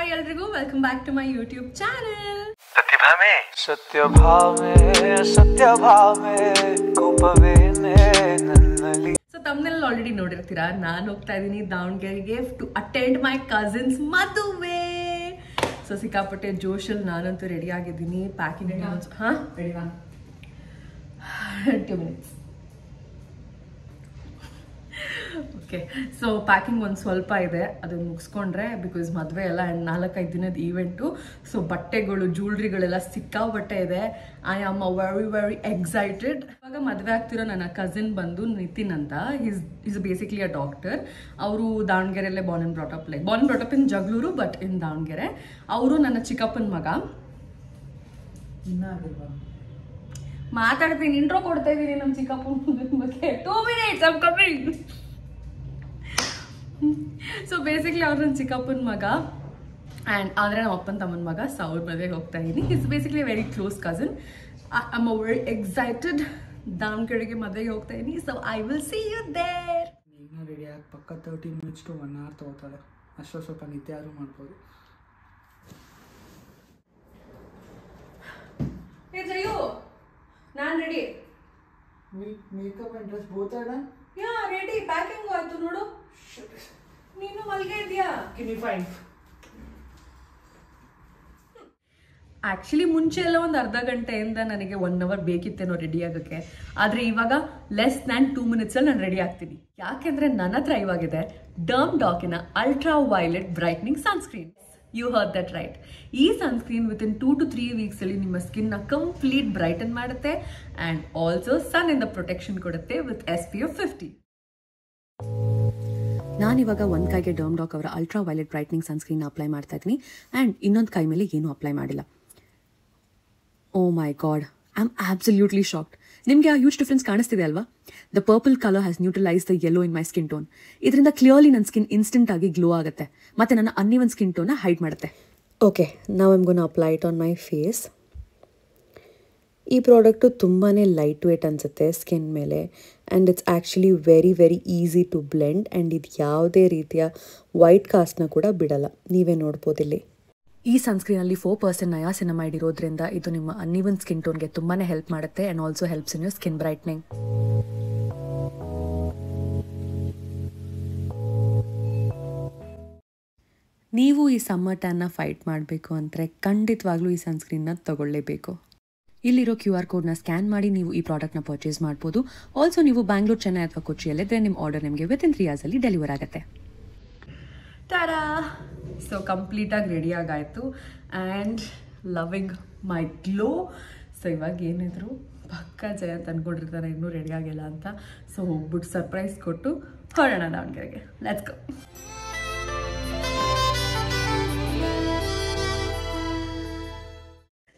Hi ಎಲ್ರಿಗೂ welcome back to my YouTube channel. So ತಮ್ಮನೆಲ್ಲ already ನೋಡಿರ್ತೀರಾ, ನಾನು ಹೋಗ್ತಾ ಇದ್ದೀನಿ ದಾವಣಗೆರೆಗೆ ಟು ಅಟೆಂಡ್ ಮೈ ಕಸಿನ್ಸ್ ಮದುವೆ. ಸೊ ಸಿಕ್ಕಾಪಟ್ಟೆ ಜೋಶಲ್ಲಿ ನಾನಂತೂ ರೆಡಿ ಆಗಿದ್ದೀನಿ. Packing 2 minutes. Okay, so packing ಒಂದು ಸ್ವಲ್ಪ ಇದೆ, ಅದನ್ನು ಮುಗಿಸ್ಕೊಂಡ್ರೆ ಬಿಕಾಸ್ ಮದುವೆ ಎಲ್ಲ 4-5 ದಿನದ ಈವೆಂಟು. ಸೊ ಬಟ್ಟೆಗಳು ಜ್ಯುವೆಲ್ರಿಗಳೆಲ್ಲ ಸಿಕ್ಕಾಪಟ್ಟೆ ಇದೆ. I am very excited. ಇವಾಗ ಮದುವೆ ಆಗ್ತಿರೋ ನನ್ನ ಕಸಿನ್ ಬಂದು ನಿತಿನ್ ಅಂತ. Is basically a doctor. ಅವರು ದಾವಣಗೆರೆಯಲ್ಲೇ born and brought up in Jagalur, but in Davanagere. ಅವರು ನನ್ನ ಚಿಕ್ಕಪ್ಪನ ಮಗ. ಮಾತಾಡ್ತೀನಿ, ಇಂಟ್ರೋ ಕೊಡ್ತಾ ಇದ್ದೀನಿ ನಮ್ಮ ಚಿಕ್ಕಪ್ಪನ ಬಗ್ಗೆ. 2 minutes, I'm coming. So basically ಅವ್ರು ನನ್ನ ಚಿಕ್ಕಪ್ಪನ ಮಗ ಆ್ಯಂಡ್ ಅಂದರೆ ನಮ್ಮ ಅಪ್ಪನ ತಮ್ಮನ ಮಗ. ಸೊ ಅವ್ರ ಮದುವೆಗೆ ಹೋಗ್ತಾ ಇದ್ದೀನಿ. Is basically very close cousin. I am very excited. ದಾವಣಗೆರೆಗೆ ಮದುವೆಗೆ ಹೋಗ್ತಾ ಇದ್ದೀನಿ. So I will see you there. ಈಗ ರೆಡಿ ಆಗಿ ಪಕ್ಕ 30 minutes to 1 hour ತೊಗೋತಾರೆ. ಅಷ್ಟೋ ಸ್ವಲ್ಪ ನಿದ್ದೆ ಆದರೂ ಮಾಡ್ಬೋದು. ಹೇ ಜಯು, ನಾನು ready. Makeup and dress both are done? Yeah ready. Packing ಆಯ್ತು ನೋಡು. ನೀನು ಮಲ್ಗೆ ಇದೆಯಾ? ಆ್ಯಕ್ಚುಲಿ ಮುಂಚೆ ಎಲ್ಲ ಒಂದು ಅರ್ಧ ಗಂಟೆಯಿಂದ ನನಗೆ 1 hour ಬೇಕಿತ್ತೇನೋ ರೆಡಿ ಆಗೋಕ್ಕೆ. ಆದರೆ ಇವಾಗ ಲೆಸ್ ದ್ಯಾನ್ 2 minutes ನಾನು ರೆಡಿ ಆಗ್ತೀನಿ. ಯಾಕೆಂದರೆ ನನ್ನ ಹತ್ರ ಇವಾಗಿದೆ ಡರ್ಮ್ಡಾಕಿನ ultra violet brightening sunscreen. You heard that right. ಈ ಸನ್ಸ್ಕ್ರೀನ್ ವಿತಿನ್ 2 to 3 weeks ಅಲ್ಲಿ ನಿಮ್ಮ ಸ್ಕಿನ್ನ ಕಂಪ್ಲೀಟ್ ಬ್ರೈಟನ್ ಮಾಡುತ್ತೆ ಆ್ಯಂಡ್ ಆಲ್ಸೋ ಸನ್ ಇಂದ ಪ್ರೊಟೆಕ್ಷನ್ ಕೊಡುತ್ತೆ ವಿತ್ SPF 50. ನಾನಿವಾಗ ಒಂದು ಕೈಗೆ ಡರ್ಮ್ಡಾಕ್ ಅವರ ultra violet brightening sunscreen apply ಮಾಡ್ತಾ ಇದ್ದೀನಿ ಆ್ಯಂಡ್ ಇನ್ನೊಂದು ಕೈ ಮೇಲೆ ಏನೂ ಅಪ್ಲೈ ಮಾಡಿಲ್ಲ. Oh my God, I am absolutely shocked. ನಿಮಗೆ ಆ ಹ್ಯೂಜ್ ಡಿಫ್ರೆನ್ಸ್ ಕಾಣಿಸ್ತಿದೆ ಅಲ್ವಾ? The purple colour has neutralise the yellow in my skin tone. ಇದರಿಂದ ಕ್ಲಿಯರ್ಲಿ ನನ್ನ ಸ್ಕಿನ್ ಇನ್ಸ್ಟೆಂಟ್ ಆಗಿ ಗ್ಲೋ ಆಗುತ್ತೆ ಮತ್ತು ನನ್ನ ಅನ್ನಿವನ್ ಸ್ಕಿನ್ ಟೋನ್ನ ಹೈಡ್ ಮಾಡುತ್ತೆ. ಓಕೆ, ನಾವು I'm gonna apply it on my face. ಈ ಪ್ರಾಡಕ್ಟು ತುಂಬಾ ಲೈಟ್ ವೇಟ್ ಅನಿಸುತ್ತೆ ಸ್ಕಿನ್ ಮೇಲೆ and it's actually very easy to blend and ಇದು ಯಾವುದೇ ರೀತಿಯ ವೈಟ್ ಕಾಸ್ಟ್ನ ಕೂಡ ಬಿಡಲ್ಲ. ನೀವೇ ನೋಡ್ಬೋದು ಇಲ್ಲಿ. ಈ ಸನ್ಸ್ಕ್ರೀನಲ್ಲಿ 4% ನಯಾಸಿನಮೈಡ್ ಇರೋದ್ರಿಂದ ಇದು ನಿಮ್ಮ ಅನ್ನಿವನ್ ಸ್ಕಿನ್ ಟೋನ್ಗೆ ತುಂಬಾ ಹೆಲ್ಪ್ ಮಾಡುತ್ತೆ and also helps in your skin brightening. ನೀವು ಈ ಸಮ್ಮರ್ ಟ್ಯಾನ್ನ ಫೈಟ್ ಮಾಡಬೇಕು ಅಂದರೆ ಖಂಡಿತವಾಗ್ಲೂ ಈ ಸನ್ಸ್ಕ್ರೀನ್ನ ತಗೊಳ್ಳೇಬೇಕು. ಇಲ್ಲಿರೋ QR ಕೋಡ್ನ ಸ್ಕ್ಯಾನ್ ಮಾಡಿ ನೀವು ಈ ಪ್ರಾಡಕ್ಟ್ನ ಪರ್ಚೇಸ್ ಮಾಡ್ಬೋದು. ಆಲ್ಸೋ ನೀವು ಬ್ಯಾಂಗ್ಳೂರು, ಚೆನ್ನೈ ಅಥವಾ ಕೊಚ್ಚಿಯಲ್ಲಿದ್ದರೆ ನಿಮ್ಮ ಆರ್ಡರ್ ನಿಮಗೆ ವಿತಿನ್ 3 hours ಡೆಲಿವರ್ ಆಗುತ್ತೆ. ಟಾಡಾ! ಸೊ ಕಂಪ್ಲೀಟಾಗಿ ರೆಡಿ ಆಗಾಯಿತು and loving my glow. So ಇವಾಗ ಏನಿದ್ರು ಪಕ್ಕ ಜಯಂತ್ ಅಂದ್ಕೊಂಡಿರ್ತಾರೆ ಇನ್ನೂ ರೆಡಿ ಆಗಿಲ್ಲ ಅಂತ. ಸೊ ಹೋಗ್ಬಿಟ್ಟು ಸರ್ಪ್ರೈಸ್ ಕೊಟ್ಟು ಹೊರಡೋಣ ದಾವಣಗೆರೆಗೆ. Let's go.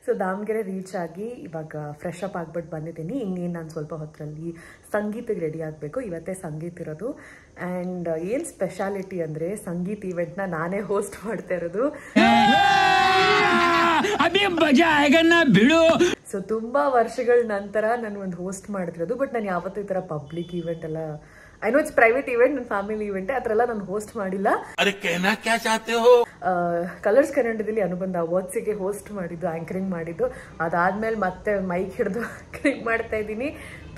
So Davanagere reach ಆಗಿ ಇವಾಗ ಫ್ರೆಶ್ ಅಪ್ ಆಗ್ಬಿಟ್ಟು ಬಂದಿದ್ದೀನಿ. ಇನ್ನೇನು ನಾನು ಸ್ವಲ್ಪ ಹೊತ್ತರಲ್ಲಿ ಸಂಗೀತಕ್ಕೆ ರೆಡಿ ಆಗಬೇಕು. ಇವತ್ತೇ ಸಂಗೀತ ಇರೋದು ಆ್ಯಂಡ್ ಏನು ಸ್ಪೆಷಾಲಿಟಿ ಅಂದರೆ ಸಂಗೀತ ಈವೆಂಟ್ನ ನಾನೇ ಹೋಸ್ಟ್ ಮಾಡ್ತಾ ಇರೋದು. ಸೊ ತುಂಬ ವರ್ಷಗಳ ನಂತರ ನಾನು ಒಂದು ಹೋಸ್ಟ್ ಮಾಡ್ತಿರೋದು. ಬಟ್ ನಾನು ಯಾವತ್ತೂ ಈ ಥರ ಪಬ್ಲಿಕ್ ಈವೆಂಟ್ ಎಲ್ಲ, I know it's private event, ನನ್ನ ಫ್ಯಾಮಿಲಿ ಈವೆಂಟ್, ಆ ಥರ ಎಲ್ಲ ನಾನು ಹೋಸ್ಟ್ ಮಾಡಿಲ್ಲ. ಕಲರ್ಸ್ ಕನ್ನಡದಲ್ಲಿ ಅನುಬಂಧ ಅವಾರ್ಡ್ಸಿಗೆ ಹೋಸ್ಟ್ ಮಾಡಿದ್ದು, ಆ್ಯಂಕರಿಂಗ್ ಮಾಡಿದ್ದು. ಅದಾದ್ಮೇಲೆ ಮತ್ತೆ ಮೈಕ್ ಹಿಡಿದು ಆ್ಯಂಕರಿಂಗ್ ಮಾಡ್ತಾ ಇದ್ದೀನಿ.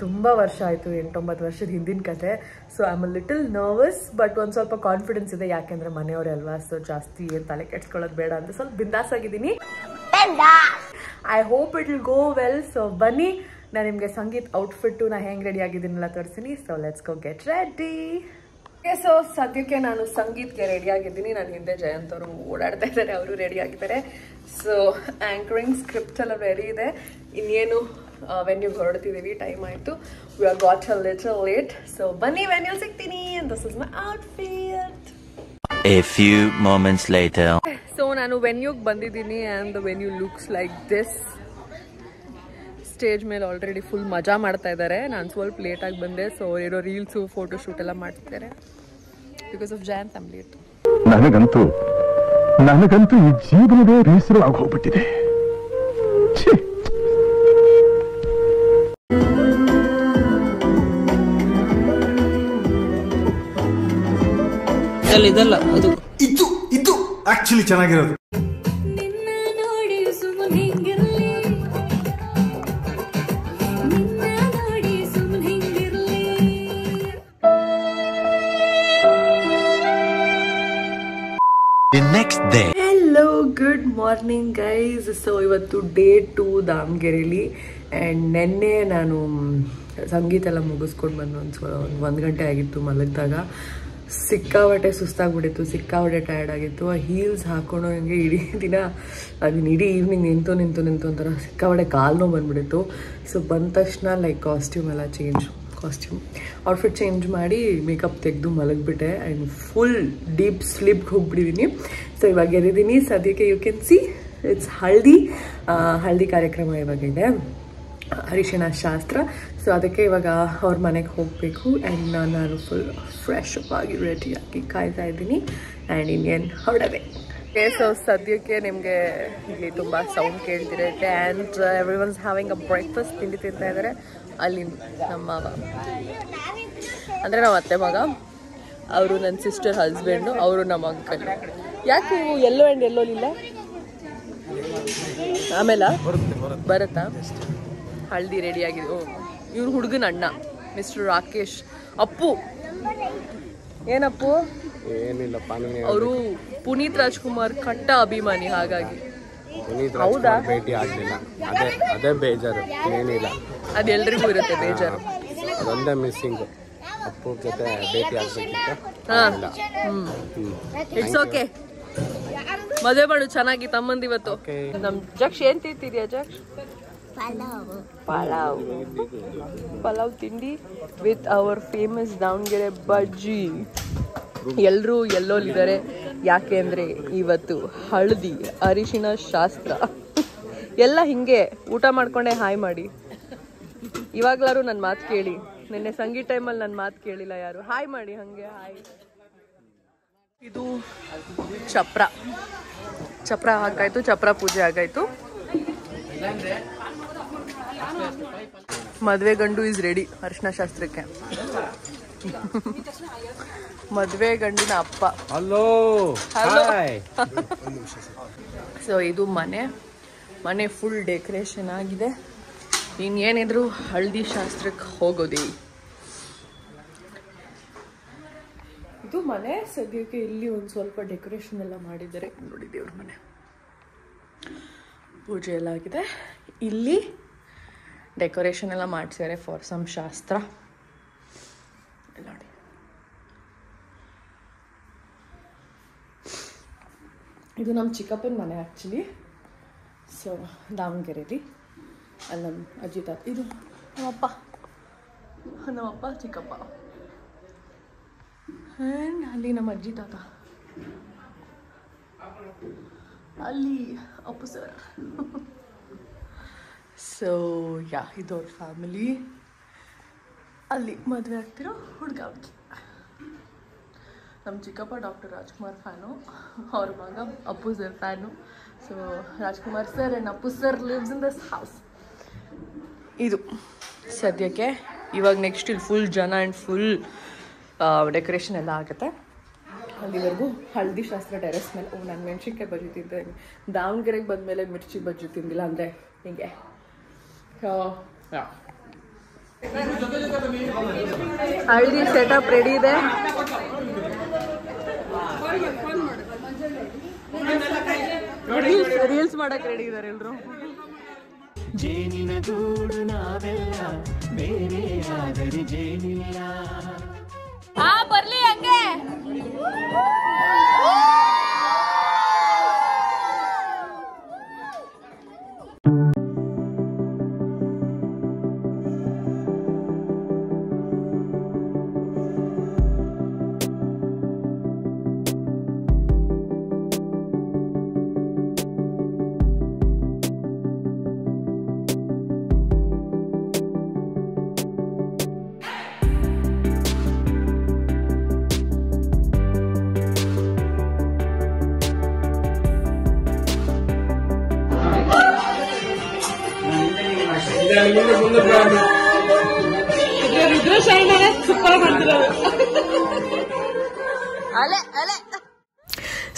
ತುಂಬ ವರ್ಷ ಆಯಿತು, 8-9 ವರ್ಷದ ಹಿಂದಿನ ಕತೆ. So I am a little nervous but ಒಂದು ಸ್ವಲ್ಪ ಕಾನ್ಫಿಡೆನ್ಸ್ ಇದೆ, ಯಾಕೆಂದರೆ ಮನೆಯವರೇ ಅಲ್ವಾ. ಸೊ ಜಾಸ್ತಿ ಏನು ತಲೆ ಕೆಡ್ಸ್ಕೊಳ್ಳೋದು ಬೇಡ ಅಂತ ಸ್ವಲ್ಪ ಬಿಂದಾಸ್ ಆಗಿದ್ದೀನಿ. I hope it will go well. So ಬನ್ನಿ, ನಾನು ನಿಮಗೆ ಸಂಗೀತ್ ಔಟ್ಫಿಟ್ಟು ನಾ ಹೆಂಗೆ ರೆಡಿ ಆಗಿದ್ದೀನಲ್ಲ ತೋರಿಸ್ತೀನಿ. So let's go get ready. So ಸದ್ಯಕ್ಕೆ ನಾನು ಸಂಗೀತ್ಗೆ ರೆಡಿ ಆಗಿದ್ದೀನಿ. ನಾನು ಹಿಂದೆ ಜಯಂತ್ ಅವರು ಓಡಾಡ್ತಾ ಇದ್ದಾರೆ, ಅವರು ರೆಡಿ ಆಗಿದ್ದಾರೆ. ಸೊ ಆ್ಯಂಕರಿಂಗ್ ಸ್ಕ್ರಿಪ್ಟ್ ಎಲ್ಲ ರೆಡಿ ಇದೆ. ಇನ್ನೇನು ವೆನ್ಯೂಗೆ ಹೊರಡ್ತಿದ್ದೀವಿ, ಟೈಮ್ ಆಯಿತು. We are got a little late. So ಬನ್ನಿ, ವೆನ್ಯೂ ಸಿಗ್ತೀನಿ. This is my outfit. A few moments later. So ನಾನು ವೆನ್ಯೂಗೆ ಬಂದಿದ್ದೀನಿ and the venue looks like this. Stage ಮೇಲೆ ಆಲ್ರೆಡಿ ಫುಲ್ ಮಜಾ ಮಾಡ್ತಾ ಇದ್ದಾರೆ. ನಾನು ಸ್ವಲ್ಪ ಲೇಟಾಗಿ ಬಂದೆ. ಸೊ ಇರೋ ರೀಲ್ಸು, ಫೋಟೋಶೂಟ್ ಎಲ್ಲ ಮಾಡ್ತಿದ್ದಾರೆ. Because of Jayant I'm late. ನನಗಂತೂ ಈ ಜೀವನವೇ ಬೇಸರ ಆಗೋಗ್ಬಿಟ್ಟಿದೆ. ಇದಲ್ಲ ಅದು ಇದು ಆಕ್ಚುಲಿ ಚೆನ್ನಾಗಿರೋದು. The next day. Hello good morning guys. So ಇವತ್ತು ಡೇ 2 ದಾವಣಗೆರೆಯಲ್ಲಿ. ಆ್ಯಂಡ್ ನೆನ್ನೆ ನಾನು ಸಂಗೀತ ಎಲ್ಲ ಮುಗಿಸ್ಕೊಂಡು ಬಂದು ಒಂದು ಗಂಟೆ ಆಗಿತ್ತು ಮಲಗಿದಾಗ. ಸಿಕ್ಕಾಬಟ್ಟೆ ಸುಸ್ತಾಗ್ಬಿಟ್ಟಿತ್ತು, ಸಿಕ್ಕಾಬಟ್ಟೆ ಟಯರ್ಡ್ ಆಗಿತ್ತು. ಆ ಹೀಲ್ಸ್ ಹಾಕೊಂಡು ಹಂಗೆ ಇಡೀ ದಿನ ಇಡೀ ಈವ್ನಿಂಗ್ ನಿಂತು ಒಂಥರ ಸಿಕ್ಕಾಬಟ್ಟೆ ಕಾಲು ನೋವು ಬಂದುಬಿಟ್ಟಿತ್ತು. ಸೊ ಬಂದ ತಕ್ಷಣ ಲೈಕ್ ಕಾಸ್ಟ್ಯೂಮ್ ಔಟ್ಫಿಟ್ ಚೇಂಜ್ ಮಾಡಿ ಮೇಕಪ್ ತೆಗೆದು ಮಲಗಿಬಿಟ್ಟೆ. ಆ್ಯಂಡ್ ಫುಲ್ ಡೀಪ್ ಸ್ಲೀಪ್ಗೆ ಹೋಗ್ಬಿಟ್ಟಿದ್ದೀನಿ. ಸೊ ಇವಾಗ ಎದ್ದಿದ್ದೀನಿ ಸದ್ಯಕ್ಕೆ. You can see it's haldi ಕಾರ್ಯಕ್ರಮ ಇವಾಗ ಇದೆ, ಅರಿಶಿಣ ಶಾಸ್ತ್ರ. ಸೊ ಅದಕ್ಕೆ ಇವಾಗ ಅವ್ರ ಮನೆಗೆ ಹೋಗಬೇಕು. ಆ್ಯಂಡ್ ನಾನು ಫುಲ್ ಫ್ರೆಶ್ ಅಪ್ ಆಗಿ ರೆಡಿಯಾಗಿ ಕಾಯ್ತಾ ಇದ್ದೀನಿ. ಆ್ಯಂಡ್ ಇನ್ನೇನು ಹೊರಡದೆ. ಸೊ ಸದ್ಯಕ್ಕೆ ನಿಮಗೆ ಇಲ್ಲಿ ತುಂಬ ಸೌಂಡ್ ಕೇಳ್ತಿರುತ್ತೆ. And everyone's having a breakfast ತಿಂಡಿ ತಿಂತಾ ಇದ್ದಾರೆ. ಅಲ್ಲಿ ನಮ್ಮ ಮಾವ ಅಂದರೆ ನಮ್ಮ ಅತ್ತೆ ಮಗ, ಅವರು ನನ್ನ ಸಿಸ್ಟರ್ ಹಸ್ಬೆಂಡು, ಅವರು ನಮ್ಮ ಅಂಕಲ್. ಯಾಕೆ ನೀವು ಎಲ್ಲೋ ಆ್ಯಂಡ್ ಎಲ್ಲೋಲಿಲ್ಲ? ಆಮೇಲೆ ಬರುತ್ತಾ? ಹಳದಿ ರೆಡಿಯಾಗಿದೆ. ಇವ್ರು ಹುಡುಗನ ಅಣ್ಣ ಮಿಸ್ಟರ್ ರಾಕೇಶ್. ಅಪ್ಪು ಏನಪ್ಪು? ಏನಿಲ್ಲಪ್ಪ, ಅವರು ಪುನೀತ್ ರಾಜ್ಕುಮಾರ್ ಕಟ್ಟ ಅಭಿಮಾನಿ, ಹಾಗಾಗಿ. ಹೌದಾ? ಭೇಟಿ ಆಗಲಿಲ್ಲ, ಅದೇ ಬೇಜಾರು. ಏನಿಲ್ಲ, ಅದೆಲ್ರಿಗೂ ಇರುತ್ತೆ ಬೇಜಾರು. ಅದೊಂದೇ ಮಿಸ್ಸಿಂಗ್. ಅಪ್ಪು ಜೊತೆ ಭೇಟಿ ಆಗಬೇಕಿತ್ತು. It's okay. ಮದುವೆ ಮಾಡು ಚೆನ್ನಾಗಿ ತಮ್ಮಂದು ಇವತ್ತು. ನಮ್ ಜಕ್ಷ ಏನ್ ತಿಂತಿದ್ಯಾ ಜಕ್ಷ? ಪಲಾವ್ ತಿಂಡಿ ವಿತ್ ಅವರ್ ಫೇಮಸ್ ದಾವಣಗೆರೆ ಬಜ್ಜಿ. ಎಲ್ಲರೂ ಎಲ್ಲೋಲಿದ್ದಾರೆ, ಯಾಕೆ ಅಂದರೆ ಇವತ್ತು ಹಳದಿ ಅರಿಶಿಣ ಶಾಸ್ತ್ರ. ಎಲ್ಲ ಹಿಂಗೆ ಊಟ ಮಾಡ್ಕೊಂಡೆ ಹಾಯ್ ಮಾಡಿ. ಇವಾಗ್ಲಾರು ನನ್ನ ಮಾತು ಕೇಳಿ. ನಿನ್ನೆ ಸಂಗೀತ ಟೈಮಲ್ಲಿ ನನ್ನ ಮಾತು ಕೇಳಿಲ್ಲ ಯಾರು. ಹಾಯ್ ಮಾಡಿ ಹಂಗೆ ಹಾಯ್. ಇದು ಚಪ್ರ ಹಾಕಾಯ್ತು, ಚಪ್ರ ಪೂಜೆ ಆಗಾಯ್ತು. ಮದುವೆ ಗಂಡು ಇಸ್ ರೆಡಿ ಅರಿಶಿಣ ಶಾಸ್ತ್ರಕ್ಕೆ. ಮದುವೆ ಗಂಡಿನ ಅಪ್ಪ. ಹಲೋ. ಸೊ ಇದು ಮನೆ ಫುಲ್ ಡೆಕೋರೇಷನ್ ಆಗಿದೆ. ಇನ್ನೇನಿದ್ರು ಹಳದಿ ಶಾಸ್ತ್ರಕ್ಕೆ ಹೋಗೋದೇ. ಇದು ಮನೆ ಸದ್ಯಕ್ಕೆ. ಇಲ್ಲಿ ಒಂದು ಸ್ವಲ್ಪ ಡೆಕೋರೇಷನ್ ಎಲ್ಲ ಮಾಡಿದ್ದಾರೆ ನೋಡಿ. ದೇವ್ರ ಮನೆ ಪೂಜೆ ಎಲ್ಲ ಆಗಿದೆ. ಇಲ್ಲಿ ಡೆಕೋರೇಷನ್ ಎಲ್ಲ ಮಾಡಿಸಿದ್ದಾರೆ ಫಾರ್ ಸಮ್ ಶಾಸ್ತ್ರ ನೋಡಿ. ಇದು ನಮ್ಮ ಚಿಕ್ಕಪ್ಪನ ಮನೆ ಆ್ಯಕ್ಚುಲಿ. ಸೊ ದಾವಣಗೆರೆಯಲ್ಲಿ ಅಲ್ಲಿ ನಮ್ಮ ಅಜ್ಜಿ ತಾತ. ಇದು ನಮ್ಮಪ್ಪ ಚಿಕ್ಕಪ್ಪ. ಆ್ಯಂಡ್ ಅಲ್ಲಿ ನಮ್ಮ ಅಜ್ಜಿ ತಾತ, ಅಲ್ಲಿ ಅಪ್ಪು ಸರ್. ಸೊ ಯಾ, ಇದು ಅವ್ರ ಫ್ಯಾಮಿಲಿ. ಅಲ್ಲಿ ಮದುವೆ ಆಗ್ತಿರೋ ಹುಡುಗ. ನಮ್ಮ ಚಿಕ್ಕಪ್ಪ ಡಾಕ್ಟರ್ ರಾಜ್ಕುಮಾರ್ ಫ್ಯಾನು, ಅವ್ರ ಮಗ Appu sir fan. So Rajkumar sir and Appu sir lives in this house. ಇದು ಸದ್ಯಕ್ಕೆ. ಇವಾಗ ನೆಕ್ಸ್ಟ್ ಇಲ್ಲಿ ಫುಲ್ ಜನ ಆ್ಯಂಡ್ ಫುಲ್ ಡೆಕೋರೇಷನ್ ಎಲ್ಲ ಆಗುತ್ತೆ. ಅಲ್ಲಿವರೆಗೂ ಹಳದಿ ಶಾಸ್ತ್ರ ಟೆರೆಸ್ ಮೇಲೆ. ನಾನು ಮೆಣಸಿನ್ಕಾಯಿ ಬಜ್ಜಿ ತಿಂತೀನಿ. ದಾವಣಗೆರೆಗೆ ಬಂದಮೇಲೆ ಮಿರ್ಚಿ ಬಜ್ಜಿ ತಿಂದಿಲ್ಲ ಅಂದರೆ ಹಿಂಗೆ. ಹಳದಿ ಸೆಟಪ್ ರೆಡಿ ಇದೆ. ರೀಲ್ಸ್ ಮಾಡಕ್ಕೆ ರೆಡಿ ಇದ್ದಾರೆ ಎಲ್ಲರೂ. ಜೇನಿನ ಗೂಡು ನಾವೆಲ್ಲ ಬೇರೆ ಆದರೆ ಜೇನಿಲ್ಲ. ಬರ್ಲಿ ಹಂಗೆ.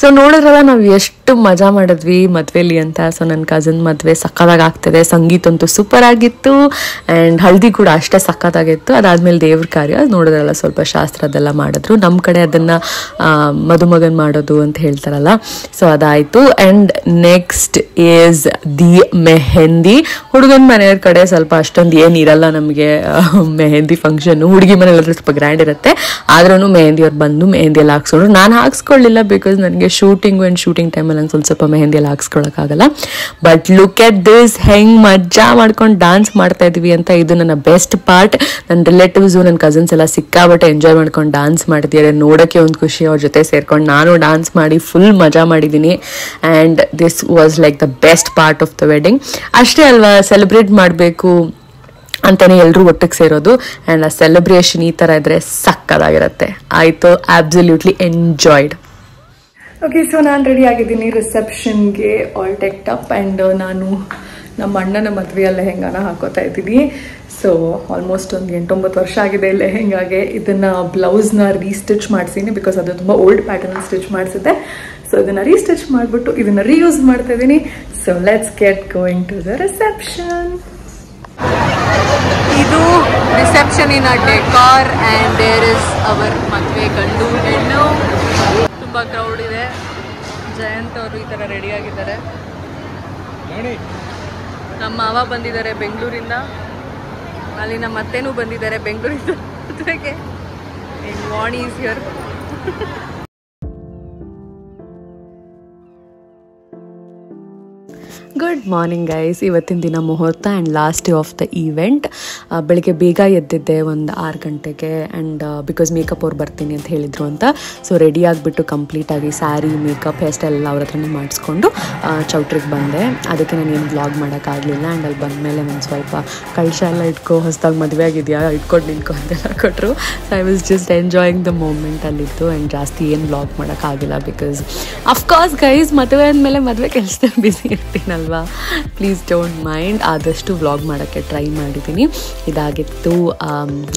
ಸೊ ನೋಡಿದ್ರಲ್ಲ ನಾವು ಎಷ್ಟು ಮಜಾ ಮಾಡಿದ್ವಿ ಮದುವೆಲಿ ಅಂತ. ಸೊ ನನ್ನ ಕಸಿನ್ ಮದುವೆ ಸಕ್ಕತ್ತಾಗಿ ಆಗ್ತಿದೆ. ಸಂಗೀತ ಅಂತೂ ಸೂಪರ್ ಆಗಿತ್ತು ಆ್ಯಂಡ್ ಹಳದಿ ಕೂಡ ಅಷ್ಟೇ ಸಕ್ಕತ್ತಾಗಿತ್ತು. ಅದಾದಮೇಲೆ ದೇವ್ರ ಕಾರ್ಯ ನೋಡಿದ್ರಲ್ಲ, ಸ್ವಲ್ಪ ಶಾಸ್ತ್ರ ಅದೆಲ್ಲ ಮಾಡಿದ್ರು. ನಮ್ಮ ಕಡೆ ಅದನ್ನು ಮದುಮಗನ್ ಮಾಡೋದು ಅಂತ ಹೇಳ್ತಾರಲ್ಲ, ಸೊ ಅದಾಯಿತು. And next is the mehndi. ಹುಡುಗನ ಮನೆಯವ್ರ ಕಡೆ ಸ್ವಲ್ಪ ಅಷ್ಟೊಂದು ಏನಿರಲ್ಲ ನಮಗೆ ಮೆಹಂದಿ ಫಂಕ್ಷನ್ನು. ಹುಡುಗಿ ಮನೆಯಲ್ಲಾದ್ರೂ ಸ್ವಲ್ಪ ಗ್ರ್ಯಾಂಡ್ ಇರುತ್ತೆ, ಆದ್ರೂ ಮೆಹಂದಿಯವ್ರು ಬಂದು ಮೆಹಂದಿ ಎಲ್ಲ ಹಾಕ್ಸ್ಕೊಂಡ್ರು. ನಾನು ಹಾಕ್ಸ್ಕೊಳ್ಳಿಲ್ಲ, ಬಿಕಾಸ್ ನನಗೆ ಶೂಟಿಂಗ್ ಟೈಮಲ್ಲಿ ನಂಗೆ ಸ್ವಲ್ಪ ಮೆಹಂದಿ ಎಲ್ಲ ಹಾಕ್ಸ್ಕೊಳಕ್ಕಾಗಲ್ಲ. ಬಟ್ ಲುಕ್ ಎಟ್ ದಿಸ್, ಹೆಂಗೆ ಮಜಾ ಮಾಡ್ಕೊಂಡು ಡಾನ್ಸ್ ಮಾಡ್ತಾ ಇದ್ವಿ ಅಂತ. ಇದು ನನ್ನ ಬೆಸ್ಟ್ ಪಾರ್ಟ್. ನನ್ನ ರಿಲೇಟಿವ್ಸು, ನನ್ನ ಕಸಿನ್ಸ್ ಎಲ್ಲ ಸಿಕ್ಕಾಬಟ್ಟೆ ಎಂಜಾಯ್ ಮಾಡ್ಕೊಂಡು ಡಾನ್ಸ್ ಮಾಡ್ತಿದ್ದಾರೆ. ನೋಡೋಕ್ಕೆ ಒಂದು ಖುಷಿ, ಅವ್ರ ಜೊತೆ ಸೇರ್ಕೊಂಡು ನಾನು ಡಾನ್ಸ್ ಮಾಡಿ ಫುಲ್ ಮಜಾ ಮಾಡಿದ್ದೀನಿ. And this was like the best part of the wedding. ಅಷ್ಟೇ ಅಲ್ವಾ, ಸೆಲೆಬ್ರೇಟ್ ಮಾಡಬೇಕು ಅಂತಲೇ ಎಲ್ಲರೂ ಒಟ್ಟಿಗೆ ಸೇರೋದು. ಆ್ಯಂಡ್ ಆ ಸೆಲೆಬ್ರೇಷನ್ ಈ ಥರ ಇದ್ದರೆ ಸಕ್ಕತ್ತಾಗಿರುತ್ತೆ. ಆಯಿತು, ಆಬ್ಸಲ್ಯೂಟ್ಲಿ ಎಂಜಾಯ್ಡ್. ಓಕೆ, ಸೊ ನಾನು ರೆಡಿ ಆಗಿದ್ದೀನಿ ರಿಸೆಪ್ಷನ್ಗೆ, ಆಲ್ ಟೆಕ್ಟ್ ಅಪ್. ಆ್ಯಂಡ್ ನಾನು ನಮ್ಮ ಅಣ್ಣನ ಮದುವೆಯ ಲೆಹೆಂಗಾನ ಹಾಕೋತಾ ಇದ್ದೀನಿ. ಸೊ ಆಲ್ಮೋಸ್ಟ್ ಒಂದು 8-9 ವರ್ಷ ಆಗಿದೆ ಲೆಹೆಂಗಾಗೆ. ಇದನ್ನು ಬ್ಲೌಸ್ನ ರೀಸ್ಟಿಚ್ ಮಾಡಿಸಿದ್ದೀನಿ, ಬಿಕಾಸ್ ಅದು ತುಂಬ ಓಲ್ಡ್ ಪ್ಯಾಟರ್ನ್ ಸ್ಟಿಚ್ ಮಾಡಿಸಿದ್ದೆ. ಸೊ ಇದನ್ನು ರೀಸ್ಟಿಚ್ ಮಾಡಿಬಿಟ್ಟು ಇದನ್ನು ರೀಯೂಸ್ ಮಾಡ್ತಾ ಇದ್ದೀನಿ. So let's get going to the reception. ಇದು ರಿಸೆಪ್ಷನಿನ ಡೆಕಾರ್ ಆ್ಯಂಡ್ ದೇರ್ ಇಸ್ ಅವರ್ ಮದುವೆ ಗಂಡು ಹೆಣ್ಣು. ತುಂಬ ಕ್ರೌಡ್ ಇದೆ. ಜಯಂತ್ ಅವರು ಈ ಥರ ರೆಡಿಯಾಗಿದ್ದಾರೆ. ನಮ್ಮ ಮಾವ ಬಂದಿದ್ದಾರೆ ಬೆಂಗಳೂರಿಂದ, ಅಲ್ಲಿ ನಮ್ಮ ಅತ್ತೆನೂ ಬಂದಿದ್ದಾರೆ ಬೆಂಗಳೂರಿಂದ ಮದುವೆಗೆ. Vani is here. Good morning guys. ಇವತ್ತಿನ ದಿನ ಮುಹೂರ್ತ and last day of the event. ಬೆಳಗ್ಗೆ ಬೇಗ ಎದ್ದಿದ್ದೆ, ಒಂದು 6 ಗಂಟೆಗೆ. ಆ್ಯಂಡ್ ಬಿಕಾಸ್ ಮೇಕಪ್ ಅವ್ರು ಬರ್ತೀನಿ ಅಂತ ಹೇಳಿದರು ಅಂತ. ಸೊ ರೆಡಿ ಆಗಿಬಿಟ್ಟು ಕಂಪ್ಲೀಟಾಗಿ ಸ್ಯಾರಿ, ಮೇಕಪ್, ಹೇರ್ ಸ್ಟೈಲ್ ಎಲ್ಲ ಅವ್ರ ಹತ್ರನೇ ಮಾಡಿಸ್ಕೊಂಡು ಚೌಟ್ರಿಗೆ ಬಂದೆ. ಅದಕ್ಕೆ ನಾನು ಏನು ವ್ಲಾಗ್ ಮಾಡೋಕ್ಕಾಗಲಿಲ್ಲ. ಆ್ಯಂಡ್ ಅಲ್ಲಿ ಬಂದಮೇಲೆ ಒಂದು ಸ್ವಲ್ಪ ಕಳಶ ಎಲ್ಲ ಇಟ್ಕೊ, ಹೊಸದಾಗಿ ಮದುವೆ ಆಗಿದೆಯಾ, ಇಟ್ಕೊಂಡು ನಿಂತ್ಕೊ ಅಂತೆಲ್ಲ ಕೊಟ್ಟರು. So I was just enjoying the moment ಅಲ್ಲಿತ್ತು. ಆ್ಯಂಡ್ ಜಾಸ್ತಿ ಏನು ವ್ಲಾಗ್ ಮಾಡೋಕ್ಕಾಗಿಲ್ಲ, ಬಿಕಾಸ್ ಅಫ್ಕೋರ್ಸ್ ಗೈಸ್ ಮದುವೆ ಆದಮೇಲೆ ಮದುವೆ ಕೆಲಸದಲ್ಲಿ ಬ್ಯುಸಿ ಇರ್ತೀನಲ್ವಾ. Please don't mind. ಆದಷ್ಟು ವ್ಲಾಗ್ ಮಾಡೋಕ್ಕೆ ಟ್ರೈ ಮಾಡಿದ್ದೀನಿ. ಇದಾಗಿತ್ತು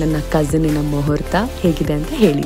ನನ್ನ ಕಸಿನಿನ ಮುಹೂರ್ತ. ಹೇಗಿದೆ ಅಂತ ಹೇಳಿ.